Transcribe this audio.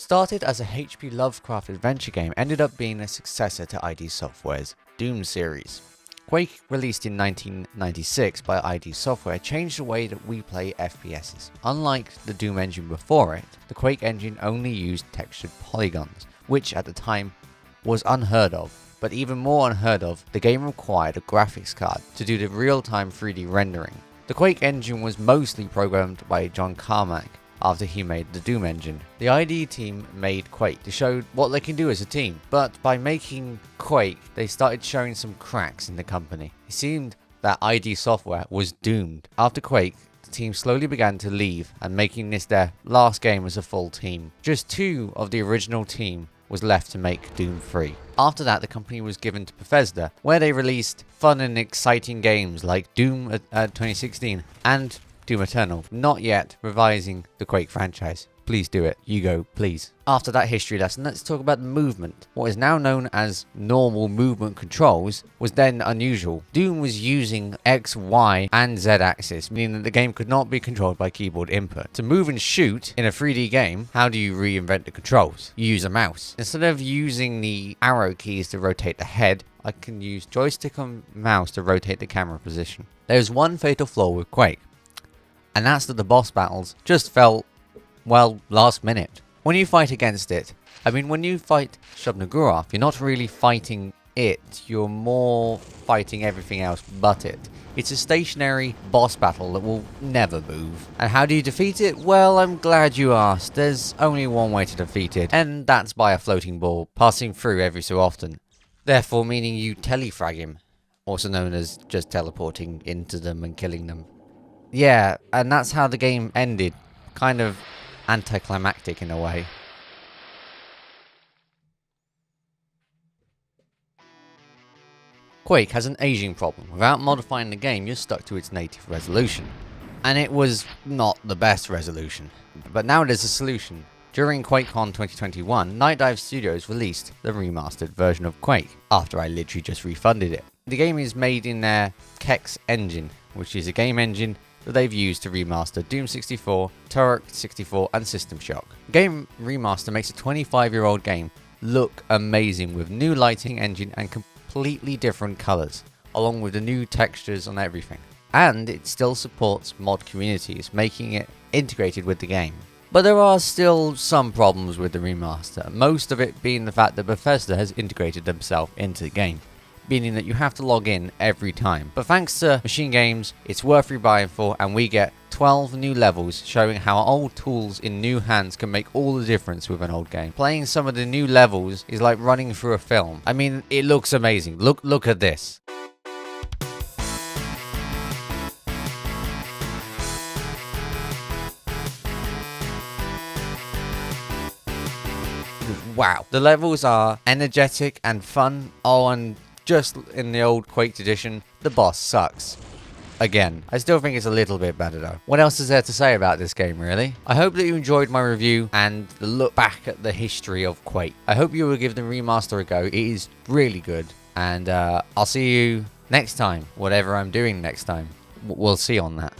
started as a HP Lovecraft adventure game ended up being a successor to ID Software's Doom series. Quake, released in 1996 by ID Software, changed the way that we play FPSs. Unlike the Doom engine before it, the Quake engine only used textured polygons, which at the time was unheard of. But even more unheard of, the game required a graphics card to do the real-time 3D rendering. The Quake engine was mostly programmed by John Carmack after he made the Doom engine. The ID team made Quake to show what they can do as a team, but by making Quake, they started showing some cracks in the company. It seemed that ID Software was doomed. After Quake, the team slowly began to leave and making this their last game as a full team. Just 2 of the original team was left to make Doom 3. After that, the company was given to Bethesda, where they released fun and exciting games like Doom 2016 and Doom Eternal, not yet revising the Quake franchise. Please do it. You go, please. After that history lesson, let's talk about the movement. What is now known as normal movement controls was then unusual. Doom was using X, Y, and Z axis, meaning that the game could not be controlled by keyboard input. To move and shoot in a 3D game, how do you reinvent the controls? You use a mouse. Instead of using the arrow keys to rotate the head, I can use joystick and mouse to rotate the camera position. There's one fatal flaw with Quake, and that's that the boss battles just felt, well, last minute. When you fight against it, when you fight Shub-Niggurath, you're not really fighting it, you're more fighting everything else but it. It's a stationary boss battle that will never move. And how do you defeat it? Well, I'm glad you asked. There's only one way to defeat it, and that's by a floating ball passing through every so often. Therefore, meaning you telefrag him, also known as just teleporting into them and killing them. Yeah, and that's how the game ended. Kind of anticlimactic in a way. Quake has an aging problem. Without modifying the game, you're stuck to its native resolution. And it was not the best resolution. But now there's a solution. During QuakeCon 2021, Night Dive Studios released the remastered version of Quake, after I literally just refunded it. The game is made in their Kex engine, which is a game engine that they've used to remaster Doom 64, Turok 64 and System Shock. Game Remaster makes a 25-year-old game look amazing with new lighting engine and completely different colours, along with the new textures on everything. And it still supports mod communities, making it integrated with the game. But there are still some problems with the remaster, most of it being the fact that Bethesda has integrated themselves into the game, meaning that you have to log in every time. But thanks to Machine Games, it's worth rebuying for, and we get 12 new levels showing how old tools in new hands can make all the difference with an old game. Playing some of the new levels is like running through a film. It looks amazing. Look at this. Wow. The levels are energetic and fun. Oh, and just in the old Quake tradition, the boss sucks. Again, I still think it's a little bit better though. What else is there to say about this game, really? I hope that you enjoyed my review and the look back at the history of Quake. I hope you will give the remaster a go. It is really good. And I'll see you next time, whatever I'm doing next time. We'll see on that.